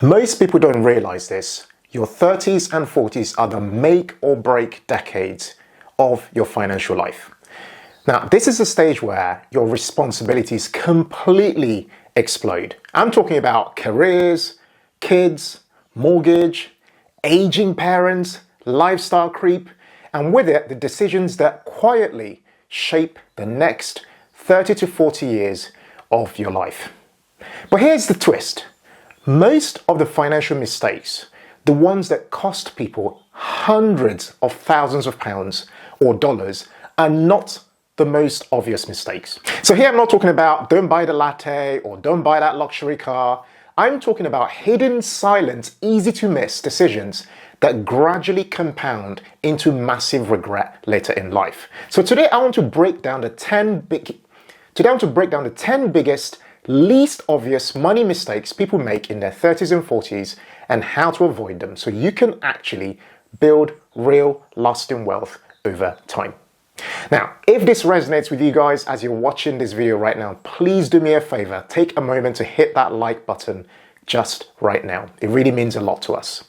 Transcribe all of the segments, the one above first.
Most people don't realize this. Your 30s and 40s are the make or break decades of your financial life. Now, this is a stage where your responsibilities completely explode. I'm talking about careers, kids, mortgage, aging parents, lifestyle creep, and with it, the decisions that quietly shape the next 30 to 40 years of your life. But here's the twist. Most of the financial mistakes, the ones that cost people hundreds of thousands of pounds or dollars, are not the most obvious mistakes. So here I'm not talking about don't buy the latte or don't buy that luxury car. I'm talking about hidden, silent, easy to miss decisions that gradually compound into massive regret later in life. So today I want to break down the 10 biggest, least obvious money mistakes people make in their 30s and 40s and how to avoid them so you can actually build real lasting wealth over time. Now, if this resonates with you guys as you're watching this video right now, please do me a favor, take a moment to hit that like button just right now. It really means a lot to us.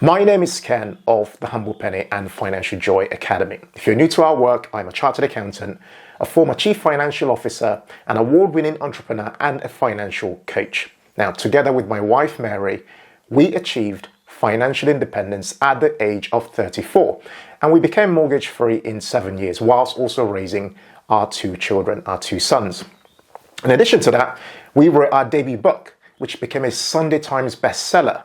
My name is Ken of the Humble Penny and Financial Joy Academy. If you're new to our work, I'm a chartered accountant, a former chief financial officer, an award-winning entrepreneur, and a financial coach. Now, together with my wife, Mary, we achieved financial independence at the age of 34, and we became mortgage-free in 7 years, whilst also raising our two children, our two sons. In addition to that, we wrote our debut book, which became a Sunday Times bestseller,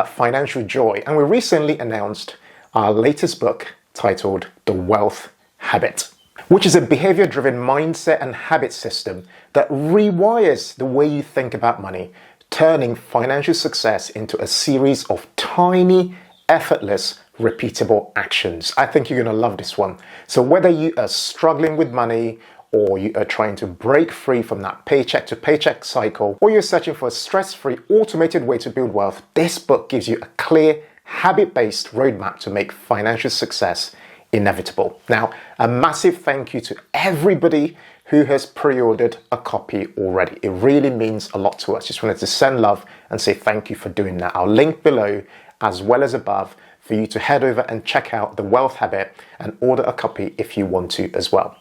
Financial Joy, and we recently announced our latest book titled The Wealth Habit, which is a behavior-driven mindset and habit system that rewires the way you think about money, turning financial success into a series of tiny, effortless, repeatable actions. I think you're going to love this one. So whether you are struggling with money, or you are trying to break free from that paycheck to paycheck cycle, or you're searching for a stress-free, automated way to build wealth, this book gives you a clear, habit-based roadmap to make financial success inevitable. Now, a massive thank you to everybody who has pre-ordered a copy already. It really means a lot to us. Just wanted to send love and say thank you for doing that. I'll link below as well as above for you to head over and check out The Wealth Habit and order a copy if you want to as well.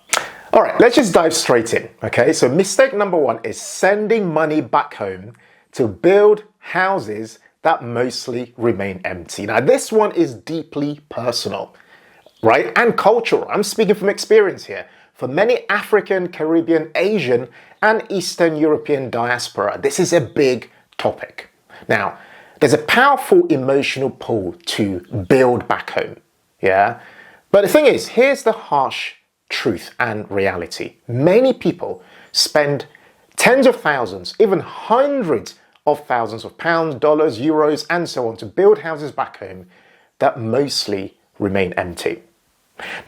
All right, let's just dive straight in, okay? So mistake number one is sending money back home to build houses that mostly remain empty. Now, this one is deeply personal, right? And cultural. I'm speaking from experience here. For many African, Caribbean, Asian, and Eastern European diaspora, this is a big topic. Now, there's a powerful emotional pull to build back home, yeah? But the thing is, here's the harsh truth and reality. Many people spend tens of thousands, even hundreds of thousands of pounds, dollars, euros, and so on to build houses back home that mostly remain empty.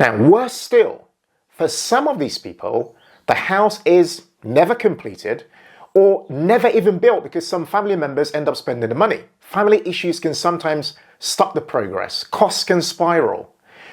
Now, worse still, for some of these people, the house is never completed or never even built because some family members end up spending the money. Family issues can sometimes stop the progress. Costs can spiral.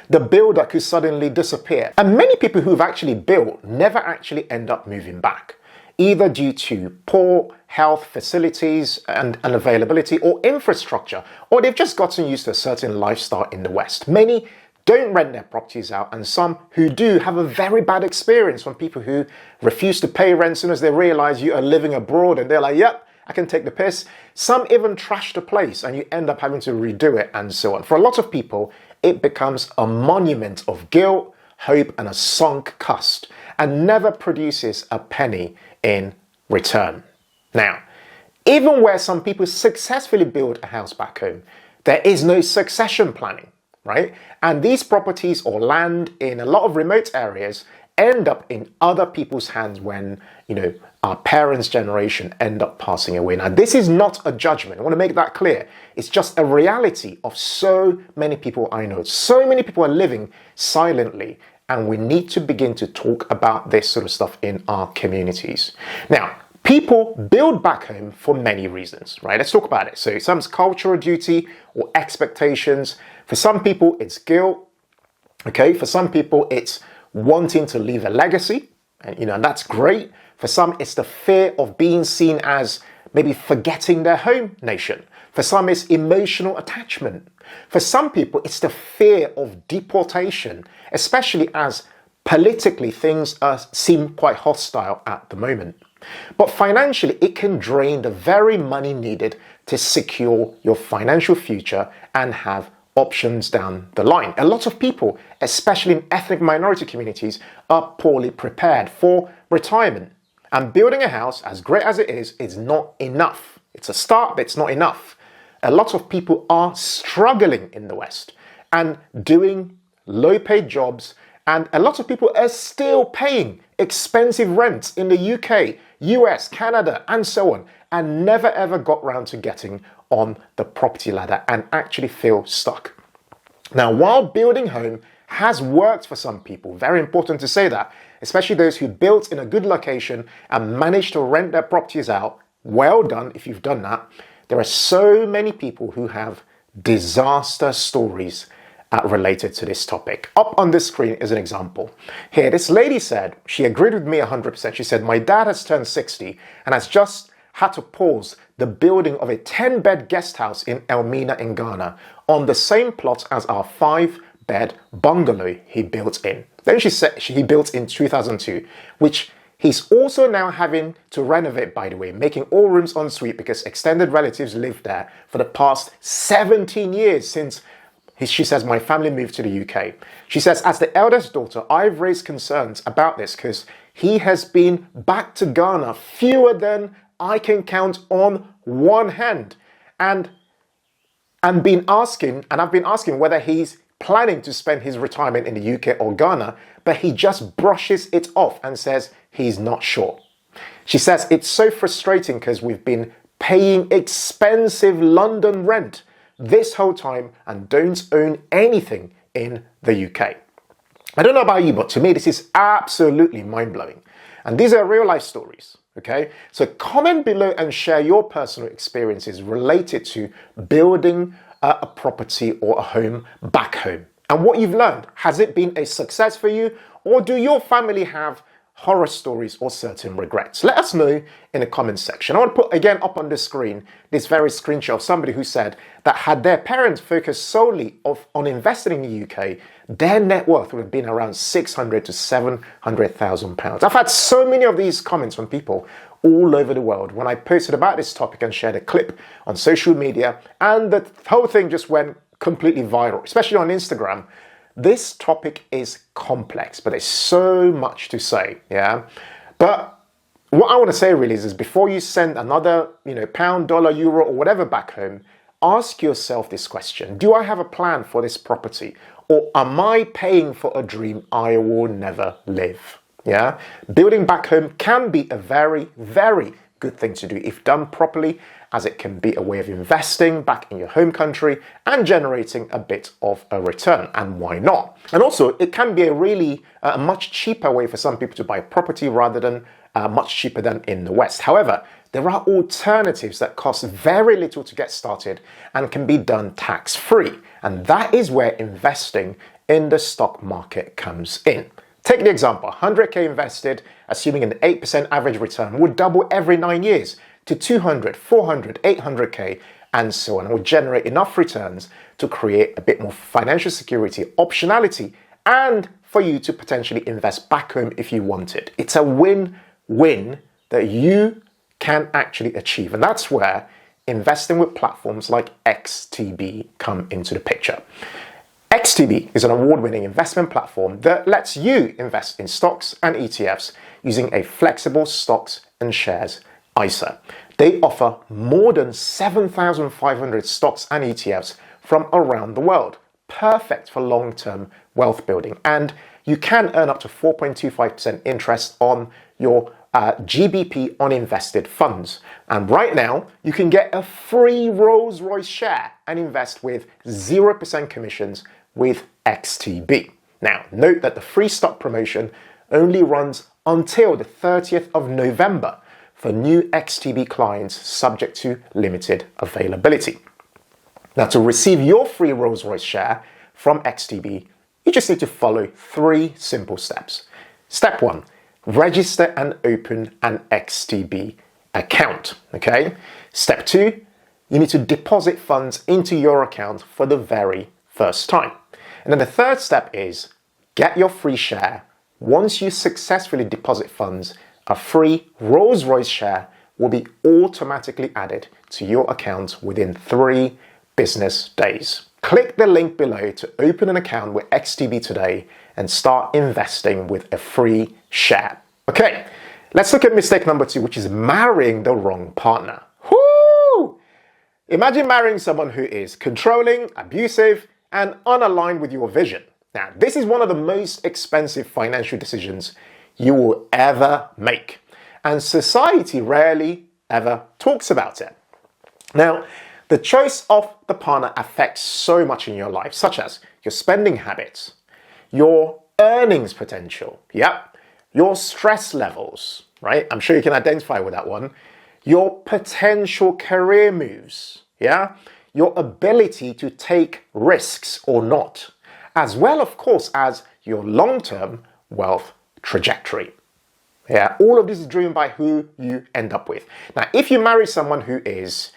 The builder could suddenly disappear. And many people who've actually built never actually end up moving back, either due to poor health facilities and availability or infrastructure, or they've just gotten used to a certain lifestyle in the West. Many don't rent their properties out, and some who do have a very bad experience from people who refuse to pay rent as soon as they realize you are living abroad and they're like, yep, I can take the piss. Some even trash the place and you end up having to redo it and so on. For a lot of people, it becomes a monument of guilt, hope, and a sunk cost, and never produces a penny in return. Now, even where some people successfully build a house back home, there is no succession planning, right? And these properties or land in a lot of remote areas end up in other people's hands when, our parents' generation end up passing away. Now, this is not a judgment. I want to make that clear. It's just a reality of so many people I know. So many people are living silently, and we need to begin to talk about this sort of stuff in our communities. Now, people build back home for many reasons, right? Let's talk about it. So some's cultural duty or expectations. For some people, it's guilt. Okay, for some people, it's wanting to leave a legacy, and that's great. For some, it's the fear of being seen as maybe forgetting their home nation. For some, it's emotional attachment. For some people, it's the fear of deportation, especially as politically things seem quite hostile at the moment. But financially, it can drain the very money needed to secure your financial future and have options down the line. A lot of people, especially in ethnic minority communities, are poorly prepared for retirement. And building a house, as great as it is not enough. It's a start, but it's not enough. A lot of people are struggling in the West and doing low-paid jobs, and a lot of people are still paying expensive rents in the UK, US, Canada, and so on, and never ever got round to getting on the property ladder and actually feel stuck. Now, while building home has worked for some people, very important to say that, especially those who built in a good location and managed to rent their properties out, well done if you've done that. There are so many people who have disaster stories related to this topic. Up on the screen is an example. Here, this lady said, she agreed with me 100%. She said, my dad has turned 60 and has just had to pause the building of a 10-bed guest house in Elmina in Ghana on the same plot as our 5-bed bungalow he built in. Then she said he built in 2002, which he's also now having to renovate, by the way, making all rooms en suite because extended relatives lived there for the past 17 years since she says, my family moved to the UK. She says, as the eldest daughter, I've raised concerns about this because he has been back to Ghana fewer than I can count on one hand. And I've been asking whether he's planning to spend his retirement in the UK or Ghana, but he just brushes it off and says he's not sure. She says, it's so frustrating because we've been paying expensive London rent this whole time and don't own anything in the UK. I don't know about you, but to me, this is absolutely mind-blowing. And these are real life stories, okay? So comment below and share your personal experiences related to building a property or a home back home. And what you've learned, has it been a success for you? Or do your family have horror stories or certain regrets? Let us know in the comments section. I want to put again up on the screen this very screenshot of somebody who said that had their parents focused solely on investing in the UK, their net worth would have been around 600 to 700,000 pounds. I've had so many of these comments from people all over the world when I posted about this topic and shared a clip on social media, and the whole thing just went completely viral, especially on Instagram. This topic is complex, but there's so much to say, yeah? But what I want to say really is before you send another, pound, dollar, euro, or whatever back home, ask yourself this question. Do I have a plan for this property? Or am I paying for a dream I will never live? Yeah? Building back home can be a very, very good thing to do if done properly, as it can be a way of investing back in your home country and generating a bit of a return. And why not? And also, it can be a much cheaper way for some people to buy property rather than much cheaper than in the West. However, there are alternatives that cost very little to get started and can be done tax-free. And that is where investing in the stock market comes in. Take the example, 100k invested, assuming an 8% average return, would double every 9 years to 200, 400, 800k, and so on. It will generate enough returns to create a bit more financial security, optionality, and for you to potentially invest back home if you wanted. It's a win-win that you can actually achieve. And that's where investing with platforms like XTB come into the picture. XTB is an award-winning investment platform that lets you invest in stocks and ETFs using a flexible stocks and shares ISA. They offer more than 7,500 stocks and ETFs from around the world, perfect for long-term wealth building. And you can earn up to 4.25% interest on your GBP on invested funds. And right now, you can get a free Rolls-Royce share and invest with 0% commissions with XTB. Now, note that the free stock promotion only runs until the 30th of November for new XTB clients, subject to limited availability. Now, to receive your free Rolls-Royce share from XTB, you just need to follow 3 simple steps. Step 1, register and open an XTB account, okay? Step 2, You need to deposit funds into your account for the very first time. And then the third step is get your free share. Once you successfully deposit funds, a free Rolls-Royce share will be automatically added to your account within 3 business days. Click the link below to open an account with XTB today and start investing with a free share. Okay, let's look at mistake number 2, which is marrying the wrong partner. Whoo! Imagine marrying someone who is controlling, abusive, and unaligned with your vision. Now, this is one of the most expensive financial decisions you will ever make. And society rarely ever talks about it. Now, the choice of the partner affects so much in your life, such as your spending habits, your earnings potential, your stress levels, right? I'm sure you can identify with that one. Your potential career moves, your ability to take risks or not, as well, of course, as your long-term wealth trajectory. All of this is driven by who you end up with. Now, if you marry someone who is,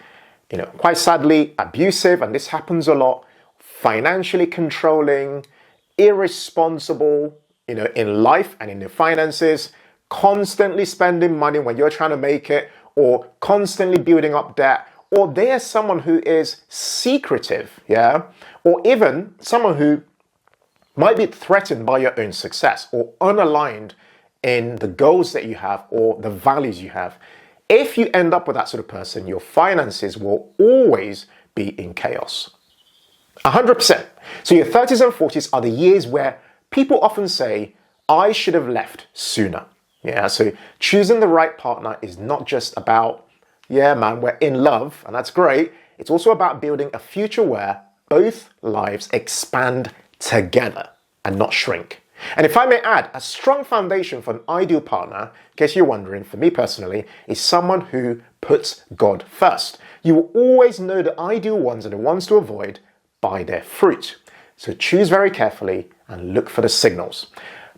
quite sadly abusive, and this happens a lot, financially controlling, irresponsible, in life and in your finances, constantly spending money when you're trying to make it, or constantly building up debt, or there's someone who is secretive, or even someone who might be threatened by your own success or unaligned in the goals that you have or the values you have. If you end up with that sort of person, your finances will always be in chaos. 100%. So your 30s and 40s are the years where people often say, I should have left sooner. So choosing the right partner is not just about, we're in love, and that's great. It's also about building a future where both lives expand together and not shrink. And if I may add, a strong foundation for an ideal partner, in case you're wondering, for me personally, is someone who puts God first. You will always know the ideal ones and the ones to avoid by their fruit. So choose very carefully and look for the signals.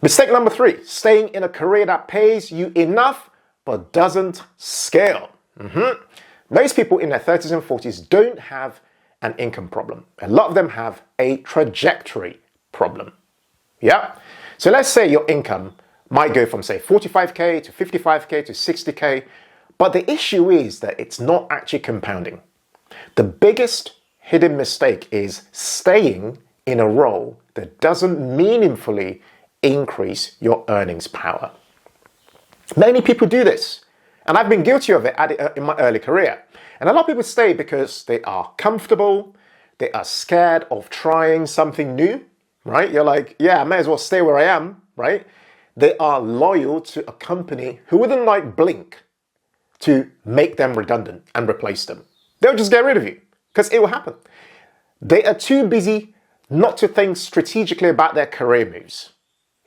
Mistake number 3, staying in a career that pays you enough but doesn't scale. Most people in their 30s and 40s don't have an income problem. A lot of them have a trajectory problem. So let's say your income might go from, say, 45K to 55K to 60K, but the issue is that it's not actually compounding. The biggest hidden mistake is staying in a role that doesn't meaningfully increase your earnings power. Many people do this, and I've been guilty of it in my early career. And a lot of people stay because they are comfortable, they are scared of trying something new, right? You're like, I may as well stay where I am, right? They are loyal to a company who wouldn't like blink to make them redundant and replace them. They'll just get rid of you because it will happen. They are too busy not to think strategically about their career moves.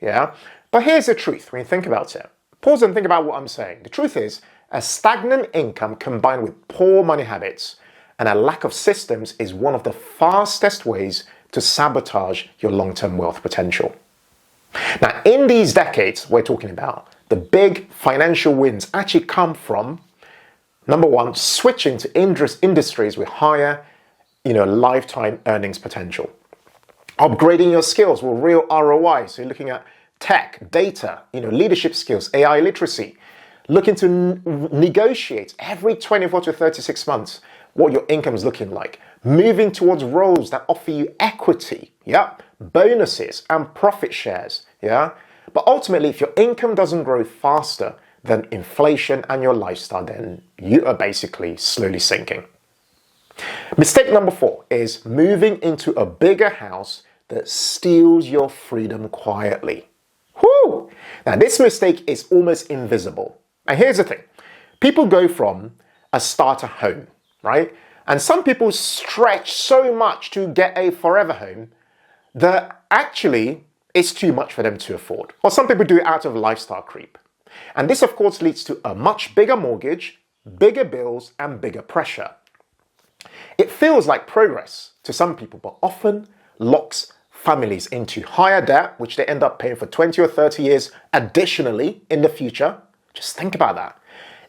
But here's the truth when you think about it. Pause and think about what I'm saying. The truth is, a stagnant income combined with poor money habits and a lack of systems is one of the fastest ways to sabotage your long-term wealth potential. Now, in these decades we're talking about, the big financial wins actually come from, number 1, switching to industries with higher, lifetime earnings potential. Upgrading your skills with real ROI. So you're looking at tech, data, leadership skills, AI literacy. Looking to negotiate every 24 to 36 months what your income is looking like. Moving towards roles that offer you equity, bonuses and profit shares, But ultimately, if your income doesn't grow faster than inflation and your lifestyle, then you are basically slowly sinking. Mistake number 4 is moving into a bigger house that steals your freedom quietly. Whoo! Now, this mistake is almost invisible. And here's the thing. People go from a starter home, right? And some people stretch so much to get a forever home that actually it's too much for them to afford. Or some people do it out of lifestyle creep. And this, of course, leads to a much bigger mortgage, bigger bills, and bigger pressure. It feels like progress to some people, but often locks families into higher debt, which they end up paying for 20 or 30 years additionally in the future. Just think about that.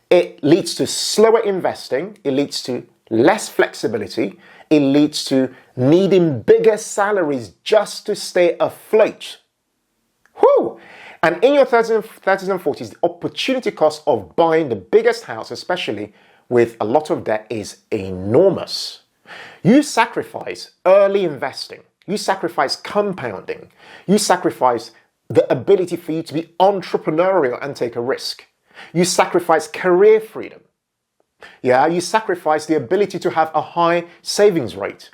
It leads to slower investing. It leads to less flexibility. It leads to needing bigger salaries just to stay afloat. Whew! And in your 30s and 40s, the opportunity cost of buying the biggest house, especially with a lot of debt, is enormous. You sacrifice early investing. You sacrifice compounding. You sacrifice the ability for you to be entrepreneurial and take a risk. You sacrifice career freedom. Yeah, you sacrifice the ability to have a high savings rate.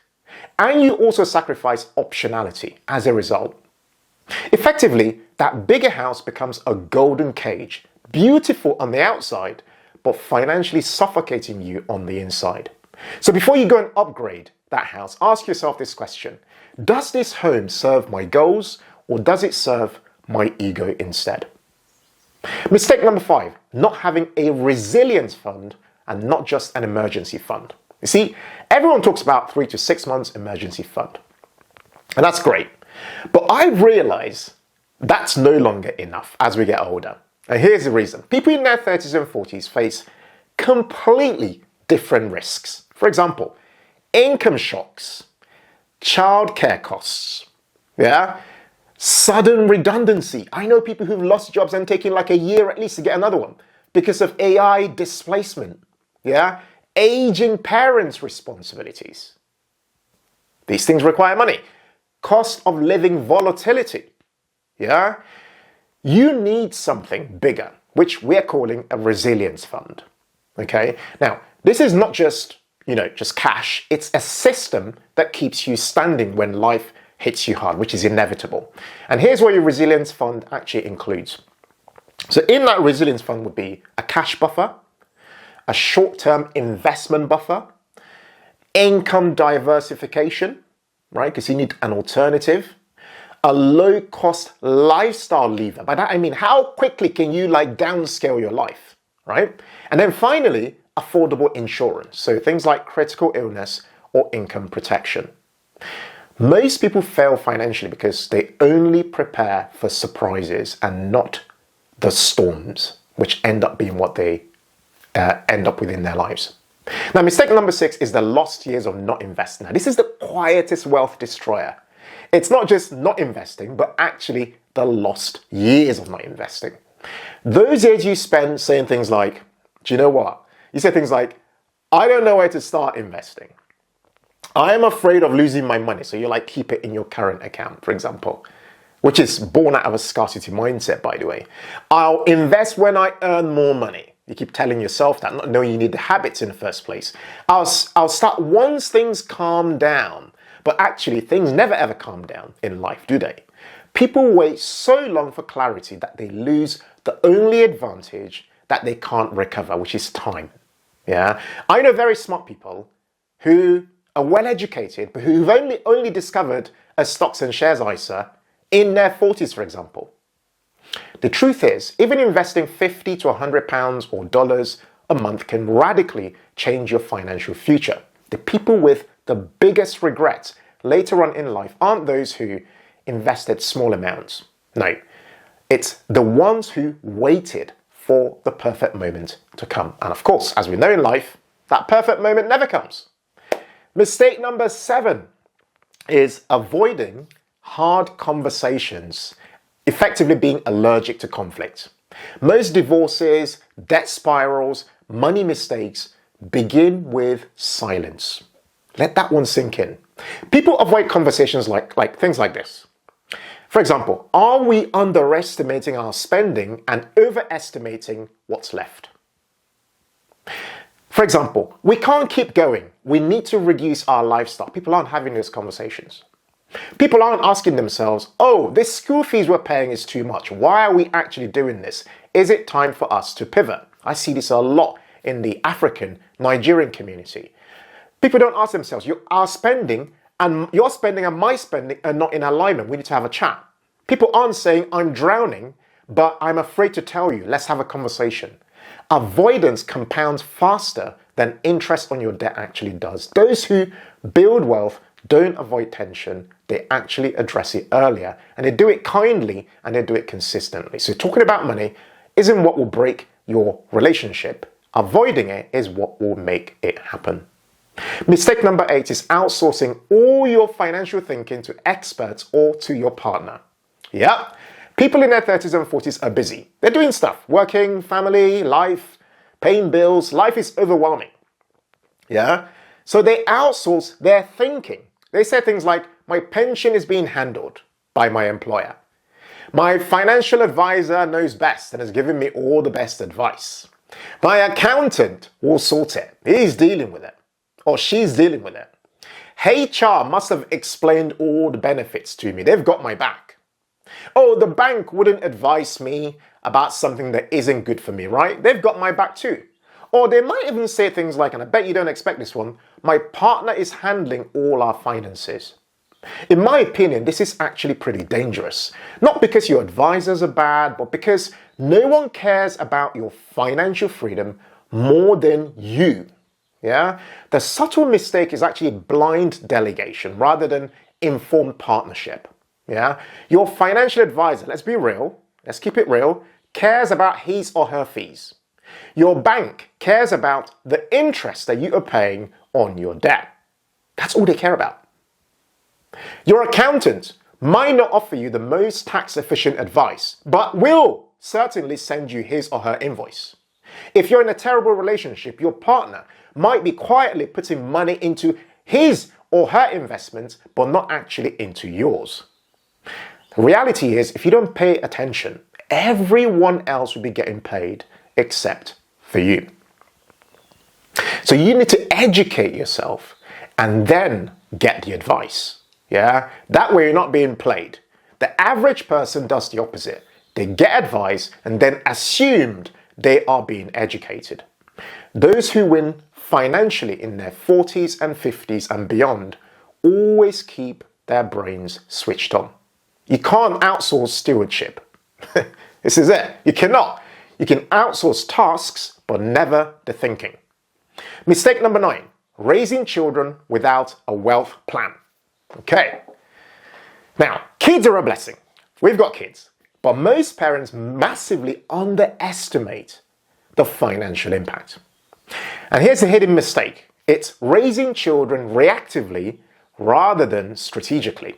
And you also sacrifice optionality as a result. Effectively, that bigger house becomes a golden cage, beautiful on the outside, but financially suffocating you on the inside. So before you go and upgrade that house, ask yourself this question: does this home serve my goals, or does it serve my ego instead? Mistake number 5, not having a resilience fund and not just an emergency fund. You see, everyone talks about 3 to 6 months emergency fund, and that's great. But I realize that's no longer enough as we get older. And here's the reason. People in their 30s and 40s face completely different risks. For example, income shocks, childcare costs, sudden redundancy. I know people who've lost jobs and taken like a year at least to get another one because of AI displacement, aging parents' responsibilities. These things require money. Cost of living volatility, You need something bigger, which we're calling a resilience fund, okay? Now, this is not just cash. It's a system that keeps you standing when life hits you hard, which is inevitable. And here's what your resilience fund actually includes. So in that resilience fund would be a cash buffer, a short-term investment buffer, income diversification, right? Because you need an alternative, a low-cost lifestyle lever. By that I mean, how quickly can you downscale your life, right? And then finally, affordable insurance. So things like critical illness or income protection. Most people fail financially because they only prepare for surprises and not the storms, which end up being what they end up with in their lives. Now, mistake number 6 is the lost years of not investing. Now, this is the quietest wealth destroyer. It's not just not investing, but actually the lost years of not investing. Those years you spend saying things like, do you know what? You say things like, I don't know where to start investing. I am afraid of losing my money. So you keep it in your current account, for example, which is born out of a scarcity mindset, by the way. I'll invest when I earn more money. You keep telling yourself that, not knowing you need the habits in the first place. I'll start once things calm down. But actually, things never ever calm down in life, do they? People wait so long for clarity that they lose the only advantage that they can't recover, which is time. I know very smart people who are well educated, but who've only discovered a stocks and shares ISA in their 40s, for example. The truth is, even investing £50 to £100 or dollars a month can radically change your financial future. The people with the biggest regrets later on in life aren't those who invested small amounts. No, it's the ones who waited for the perfect moment to come. And of course, as we know in life, that perfect moment never comes. Mistake number 7 is avoiding hard conversations, effectively being allergic to conflict. Most divorces, debt spirals, money mistakes begin with silence. Let that one sink in. People avoid conversations like things like this. For example, are we underestimating our spending and overestimating what's left? For example, we can't keep going. We need to reduce our lifestyle. People aren't having those conversations. People aren't asking themselves, oh, this school fees we're paying is too much. Why are we actually doing this? Is it time for us to pivot? I see this a lot in the African, Nigerian community. People don't ask themselves, your spending and my spending are not in alignment. We need to have a chat. People aren't saying, I'm drowning, but I'm afraid to tell you. Let's have a conversation. Avoidance compounds faster than interest on your debt actually does. Those who build wealth don't avoid tension. They actually address it earlier, and they do it kindly and they do it consistently. So talking about money isn't what will break your relationship. Avoiding it is what will make it happen. Mistake number 8 is outsourcing all your financial thinking to experts or to your partner. Yeah, people in their 30s and 40s are busy. They're doing stuff, working, family, life, paying bills. Life is overwhelming. Yeah, so they outsource their thinking. They say things like, my pension is being handled by my employer. My financial advisor knows best and has given me all the best advice. My accountant will sort it. He's dealing with it. Or she's dealing with it. HR must have explained all the benefits to me. They've got my back. Oh, the bank wouldn't advise me about something that isn't good for me, right? They've got my back too. Or they might even say things like, and I bet you don't expect this one, my partner is handling all our finances. In my opinion, this is actually pretty dangerous. Not because your advisors are bad, but because no one cares about your financial freedom more than you. Yeah? The subtle mistake is actually blind delegation rather than informed partnership. Yeah? Your financial advisor, let's be real, let's keep it real, cares about his or her fees. Your bank cares about the interest that you are paying on your debt. That's all they care about. Your accountant might not offer you the most tax-efficient advice, but will certainly send you his or her invoice. If you're in a terrible relationship, your partner might be quietly putting money into his or her investments, but not actually into yours. The reality is, if you don't pay attention, everyone else will be getting paid except for you. So you need to educate yourself and then get the advice. Yeah, that way you're not being played. The average person does the opposite. They get advice and then assumed they are being educated. Those who win financially in their 40s and 50s and beyond always keep their brains switched on. You can't outsource stewardship. This is it. You cannot. You can outsource tasks, but never the thinking. Mistake number 9, raising children without a wealth plan. Okay. Now, kids are a blessing. We've got kids. But most parents massively underestimate the financial impact. And here's a hidden mistake. It's raising children reactively rather than strategically.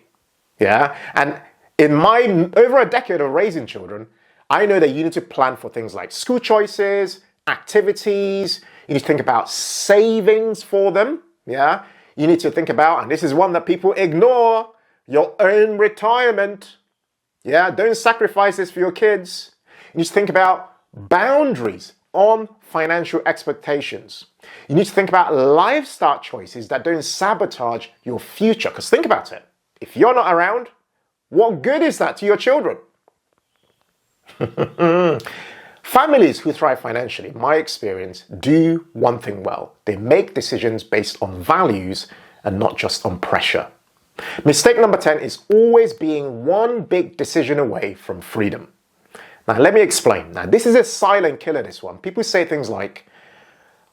Yeah? And in my over a decade of raising children, I know that you need to plan for things like school choices, activities. You need to think about savings for them. Yeah? You need to think about, and this is one that people ignore, your own retirement. Yeah, don't sacrifice this for your kids. You need to think about boundaries on financial expectations. You need to think about lifestyle choices that don't sabotage your future. Because think about it. If you're not around, what good is that to your children? Families who thrive financially, in my experience, do one thing well. They make decisions based on values and not just on pressure. Mistake number 10 is always being one big decision away from freedom. Now, let me explain. Now, this is a silent killer, this one. People say things like,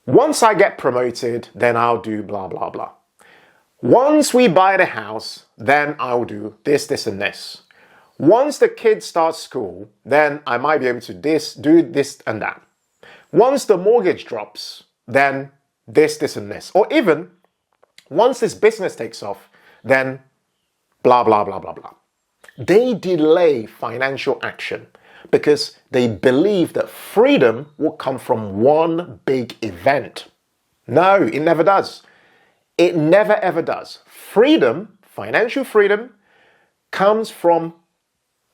once I get promoted, then I'll do blah, blah, blah. Once we buy the house, then I'll do this, this, and this. Once the kids start school, then I might be able to do this and that. Once the mortgage drops, then this, this, and this. Or even, once this business takes off, then blah, blah, blah, blah, blah. They delay financial action because they believe that freedom will come from one big event. No, it never does. It never ever does. Freedom, financial freedom, comes from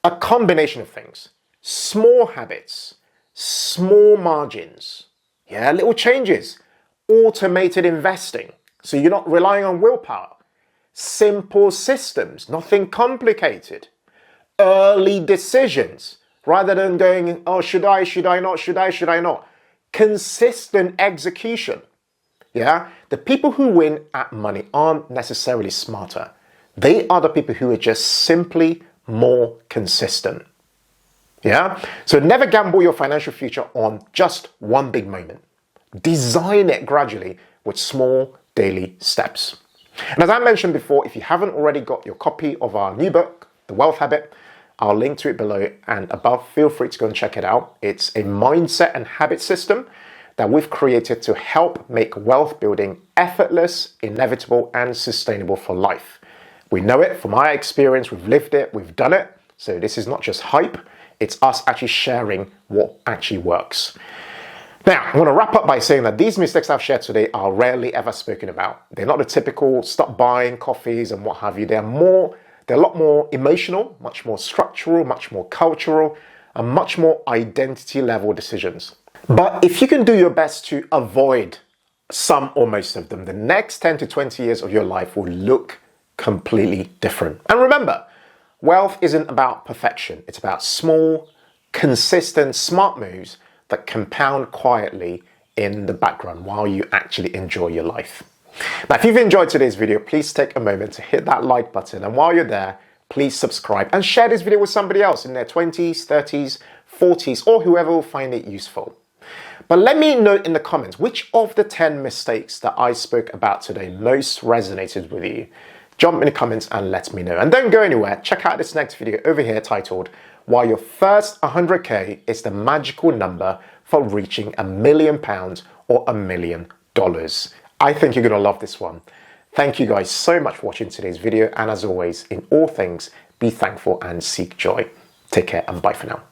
a combination of things. Small habits, small margins, little changes, automated investing, so you're not relying on willpower, simple systems, nothing complicated, early decisions, rather than going, oh, should I not, consistent execution. The people who win at money aren't necessarily smarter. They are the people who are just simply more consistent. So never gamble your financial future on just one big moment. Design it gradually with small daily steps. And as I mentioned before, if you haven't already got your copy of our new book, The Wealth Habit, I'll link to it below and above. Feel free to go and check it out. It's a mindset and habit system that we've created to help make wealth building effortless, inevitable, and sustainable for life. We know it from our experience, we've lived it, we've done it. So this is not just hype, it's us actually sharing what actually works. Now, I want to wrap up by saying that these mistakes I've shared today are rarely ever spoken about. They're not the typical stop buying coffees and what have you. They're a lot more emotional, much more structural, much more cultural, and much more identity level decisions. But if you can do your best to avoid some or most of them, the next 10 to 20 years of your life will look completely different. And remember, wealth isn't about perfection. It's about small, consistent, smart moves that compound quietly in the background while you actually enjoy your life. Now, if you've enjoyed today's video, please take a moment to hit that like button. And while you're there, please subscribe and share this video with somebody else in their 20s, 30s, 40s, or whoever will find it useful. But let me know in the comments, which of the 10 mistakes that I spoke about today most resonated with you? Jump in the comments and let me know. And don't go anywhere. Check out this next video over here titled, Why Your First 100K is the Magical Number for Reaching £1 million or $1 million. I think you're going to love this one. Thank you guys so much for watching today's video. And as always, in all things, be thankful and seek joy. Take care and bye for now.